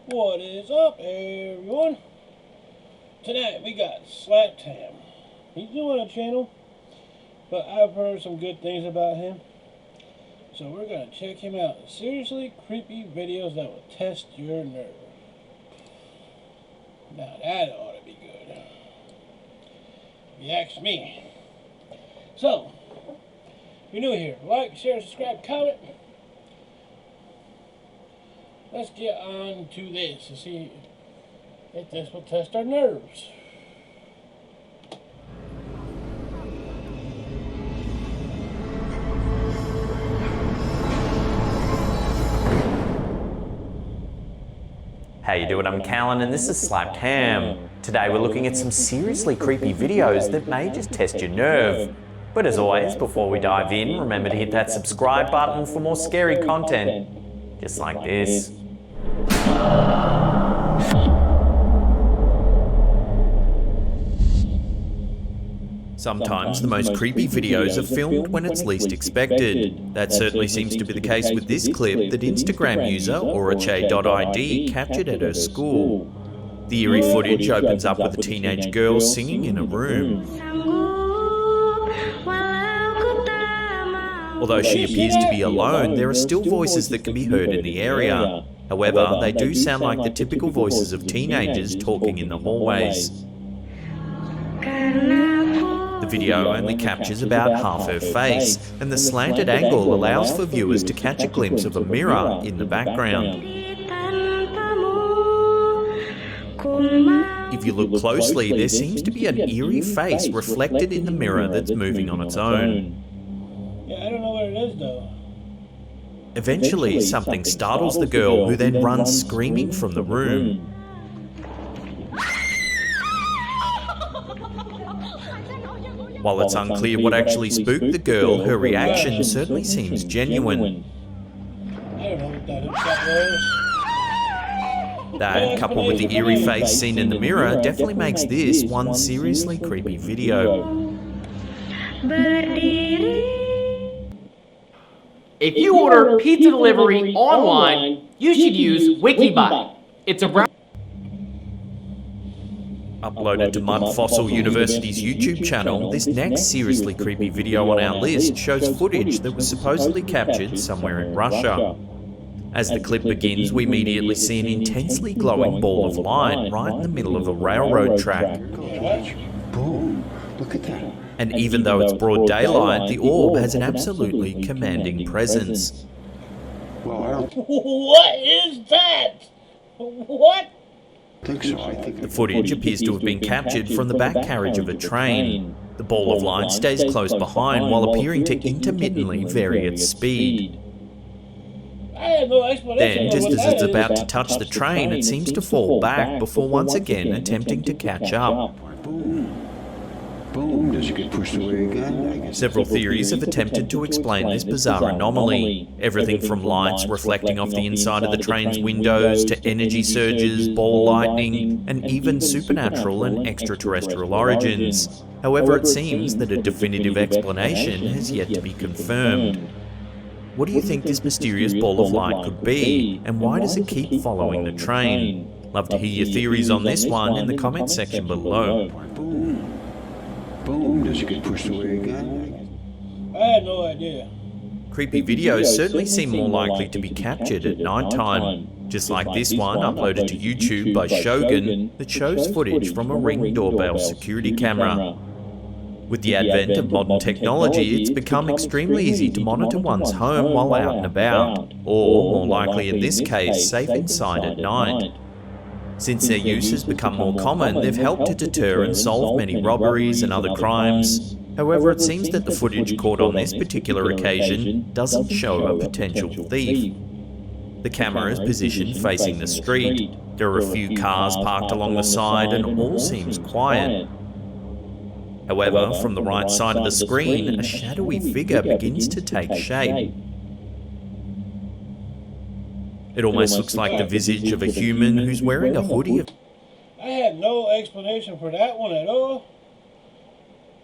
What is up, everyone? Tonight we got Slaptam. He's new on the channel, but I've heard some good things about him. So we're going to check him out. Seriously creepy videos that will test your nerve. Now that ought to be good, if you ask me. So, if you're new here, like, share, subscribe, comment. Let's get on to this and see if this will test our nerves. How you doing? I'm Callan and this is Slaptam. Today we're looking at some seriously creepy videos that may just test your nerve. But as always, before we dive in, remember to hit that subscribe button for more scary content, just like this. Sometimes the most creepy videos are filmed when it's least expected. That certainly seems to be the case with this clip that Instagram user Orache.id captured at her school. The eerie footage opens up with a teenage girl singing in a room. Although she appears to be alone, there are still voices that can be heard in the area. However, they do sound like the typical voices of teenagers talking in the hallways. The video only captures about half her face, and the slanted angle allows for viewers to catch a glimpse of a mirror in the background. If you look closely, there seems to be an eerie face reflected in the mirror that's moving on its own. Yeah, I don't know what it is though. Eventually, something startles the girl, who then runs screaming from the room. While it's unclear what actually spooked the girl, her reaction certainly seems genuine. I don't know what that was. That, coupled with the eerie face seen in the mirror, definitely makes this one seriously creepy video. If you order pizza delivery online, you should use Wikibot. It's a Uploaded to Mud Fossil University's YouTube channel, this next seriously creepy video on our list shows footage that was supposedly captured somewhere in Russia. As the clip begins, we immediately see an intensely glowing ball of light right in the middle of a railroad track. Boom. Look at that. And even though it's broad daylight, the orb has an absolutely commanding presence. Well, I don't What is that? What? think so. I think The footage appears to have been captured from the back carriage of a train. The ball of light stays close behind while appearing to intermittently vary its speed. I have no explanation. Then, just as it's about to touch the train, it seems to fall back before once again attempting to catch up. Boom. Boom. Does it get pushed away again? I guess. Several theories have attempted to explain this bizarre anomaly. Everything from lights reflecting off the inside of the train's windows to energy surges, ball lightning, and even supernatural and extraterrestrial origins. However, it seems that a definitive explanation has yet to be confirmed. What do you think this mysterious ball of light could be, and why does it keep following the train? Love to hear your theories on this one in the comments section below. Boom. Boom. Does it get pushed away again? I had no idea. Creepy videos certainly seem more likely to be captured at night time, just like this one uploaded to YouTube by Shogun that shows footage from a Ring doorbell security camera. With the advent of modern technology, it's become extremely easy to monitor one's home while out and about, or, more likely in this case, safe inside at night. Since their use has become more common, they've helped to deter and solve many robberies and other crimes. However, it seems that the footage caught on this particular occasion doesn't show a potential thief. The camera is positioned facing the street. There are a few cars parked along the side and all seems quiet. However, from the right side of the screen, a shadowy figure begins to take shape. It almost looks like the visage of a human who's wearing a hoodie. I had no explanation for that one at all.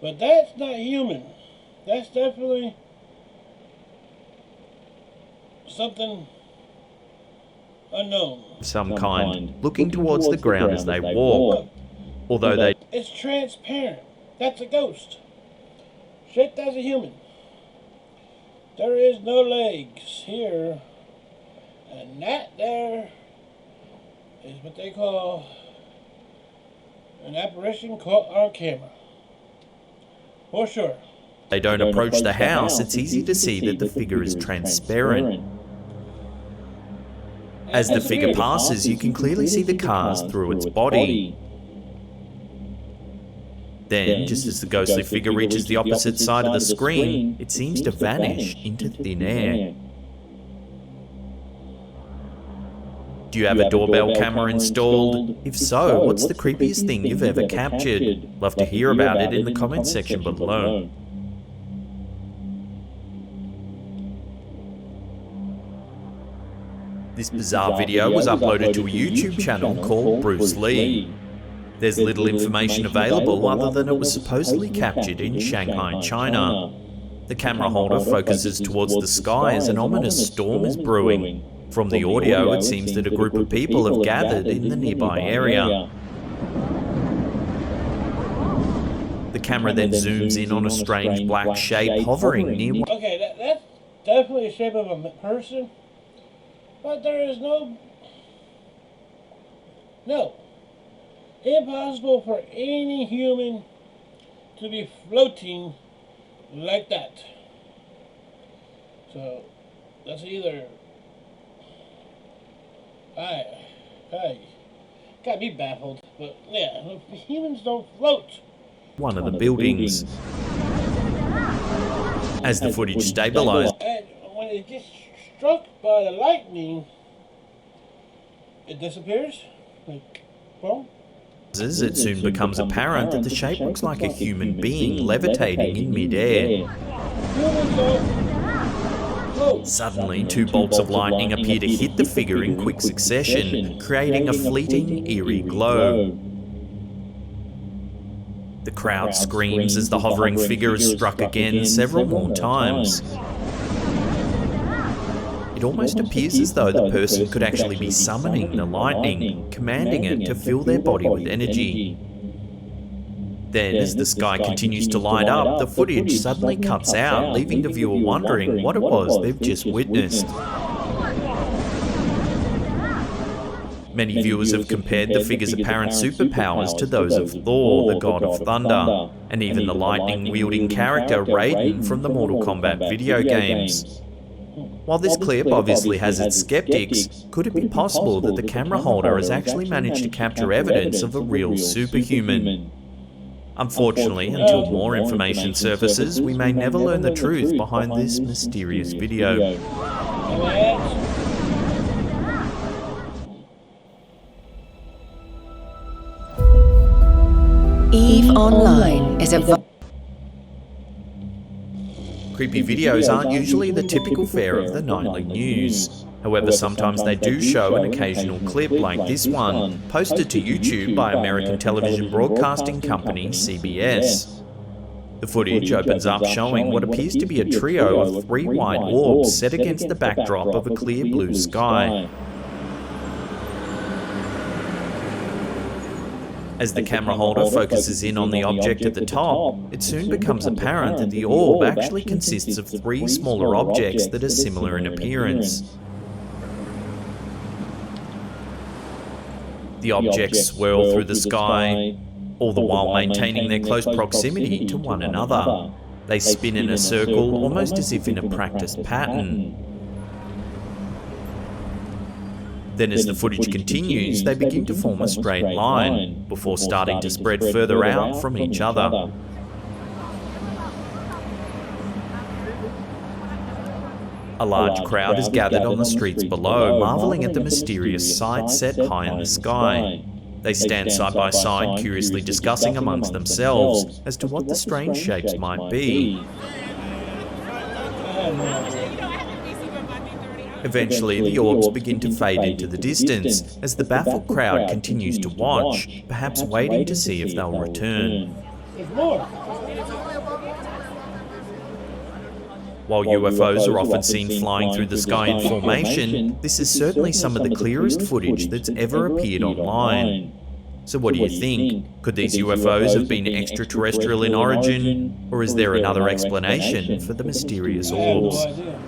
But that's not human. That's definitely something unknown. Some kind, looking towards the ground as they walk. Although they It's transparent. That's a ghost. Shaped as a human. There is no legs here. And that there is what they call an apparition caught on camera. For sure. don't approach the house, it's easy to see that the figure is transparent. As the figure passes, you can clearly see the cars through its body. Then, just as the ghostly figure reaches the opposite side of the screen, it seems to vanish into thin air. Do you have a doorbell camera installed? If so, what's the creepiest thing you've ever captured? Love to hear about it in the comments section below. This bizarre video was uploaded to a YouTube channel called Bruce Lee. There's little information available other than it was supposedly captured in Shanghai, China. The camera holder focuses towards the sky as an ominous storm is brewing. From the audio, it seems that a group of people have gathered in the nearby area. The camera then zooms in on a strange black shape hovering near. Okay, that's definitely the shape of a person. But there is no, impossible for any human to be floating like that. So, that's either, I got me baffled, but yeah, humans don't float. One of the buildings. As the footage stabilized, And when it gets struck by the lightning, it disappears. Like, boom. it soon becomes apparent that the shape looks like a human being levitating in mid-air. Humans don't float. Suddenly, two bolts of lightning appear to hit the figure in quick succession, creating a fleeting, eerie glow. The crowd screams as the hovering figure is struck again several more times. It almost appears as though the person could actually be summoning the lightning, commanding it to fill their body with energy. Then, as the sky continues to light up, the footage suddenly cuts out, leaving the viewer wondering what it was they've just witnessed. Many viewers have compared the figure's apparent superpowers to those of Thor, the god of thunder, and even the lightning-wielding character Raiden from the Mortal Kombat video games. While this clip obviously has its skeptics, could it be possible that the camera holder has actually managed to capture evidence of a real superhuman? Unfortunately, until more information surfaces, we may never learn the truth behind this mysterious video. EVE Online is a Creepy videos aren't usually the typical fare of the nightly news. However, sometimes they do show an occasional clip like this one, posted to YouTube by American television broadcasting company CBS. The footage opens up showing what appears to be a trio of 3 white orbs set against the backdrop of a clear blue sky. As the camera holder focuses in on the object at the top, it soon becomes apparent that the orb actually consists of 3 smaller objects that are similar in appearance. The objects swirl through the sky, all the while maintaining their close proximity to one another. They spin in a circle, almost as if in a practiced pattern. Then as the footage continues, they begin to form a straight line, before starting to spread further out from each other. A large crowd is gathered on the streets below, marveling at the mysterious sight set high in the sky. They stand side by side, curiously discussing amongst themselves as to what the strange shapes might be. Eventually, the orbs begin to fade into the distance as the baffled crowd continues to watch, perhaps waiting to see if they'll return. There's more. While UFOs are often seen flying through the sky in formation, this is certainly some of the clearest footage that's ever appeared online. So what do you think? Could these UFOs have been extraterrestrial in origin, or is there another explanation for the mysterious I have no orbs? idea.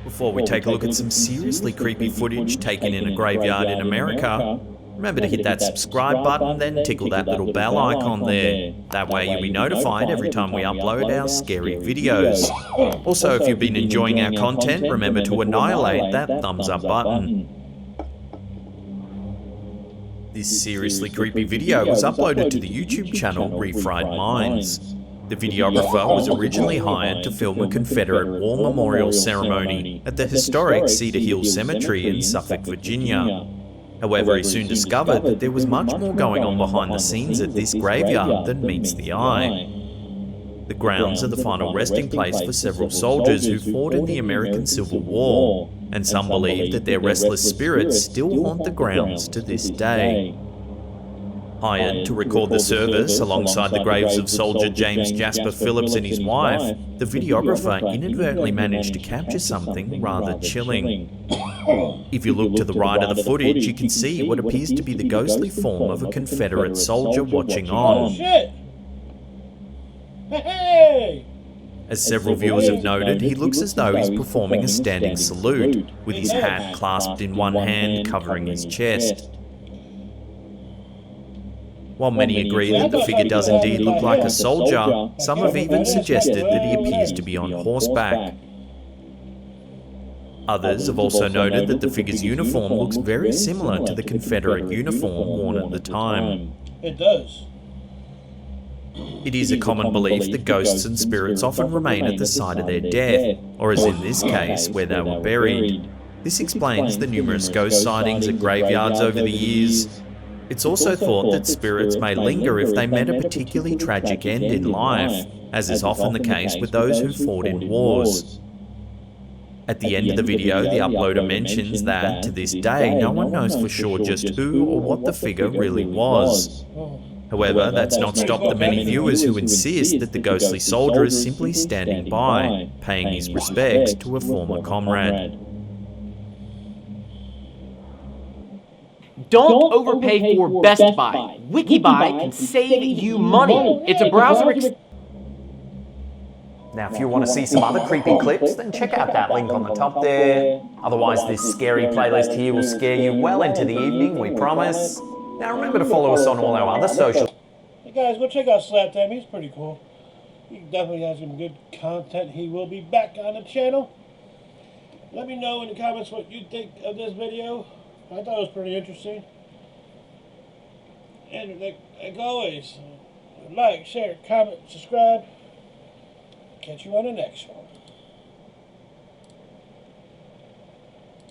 Before we take a look at some seriously creepy footage taken in a graveyard in America, remember to hit that subscribe button, then tickle that little bell icon there. That way you'll be notified every time we upload our scary videos. Also, if you've been enjoying our content, remember to annihilate that thumbs up button. This seriously creepy video was uploaded to the YouTube channel Refried Minds. The videographer was originally hired to film a Confederate War Memorial ceremony at the historic Cedar Hill Cemetery in Suffolk, Virginia. However, he soon discovered that there was much more going on behind the scenes at this graveyard than meets the eye. The grounds are the final resting place for several soldiers who fought in the American Civil War, and some believe that their restless spirits still haunt the grounds to this day. Hired to record the service alongside the graves of soldier James Jasper Phillips and his wife, the videographer inadvertently managed to capture something rather chilling. If you look to the right of the footage, you can see what appears to be the ghostly form of a Confederate soldier watching Oh on. shit! Hey! As several viewers have noted, he looks as though he's performing a standing salute, with his hat clasped in one hand covering his chest. While many agree that the figure does indeed look like a soldier, some have even suggested that he appears to be on horseback. Others have also noted that the figure's uniform looks very similar to the Confederate uniform worn at the time. It does. It is a common belief that ghosts and spirits often remain at the site of their death, or as in this case, where they were buried. This explains the numerous ghost sightings at graveyards over the years. It's also thought that spirits may linger if they met a particularly tragic end in life, as is often the case with those who fought in wars. At the end of the video, the uploader mentions that, to this day, no one knows for sure just who or what the figure really was. However, that's not stopped the many viewers who insist that the ghostly soldier is simply standing by, paying his respects to a former comrade. Don't overpay for Best Buy. WikiBuy can save you money. It's a browser Now, if you want to see some other creepy clips, then check out that link on the top there. Otherwise, this scary playlist here will scare you well into the evening, we promise. Now, remember to follow us on all our other social... Hey guys, go check out Slaptime. He's pretty cool. He definitely has some good content. He will be back on the channel. Let me know in the comments what you think of this video. I thought it was pretty interesting. And like always, like, share, comment, subscribe. Catch you on the next one.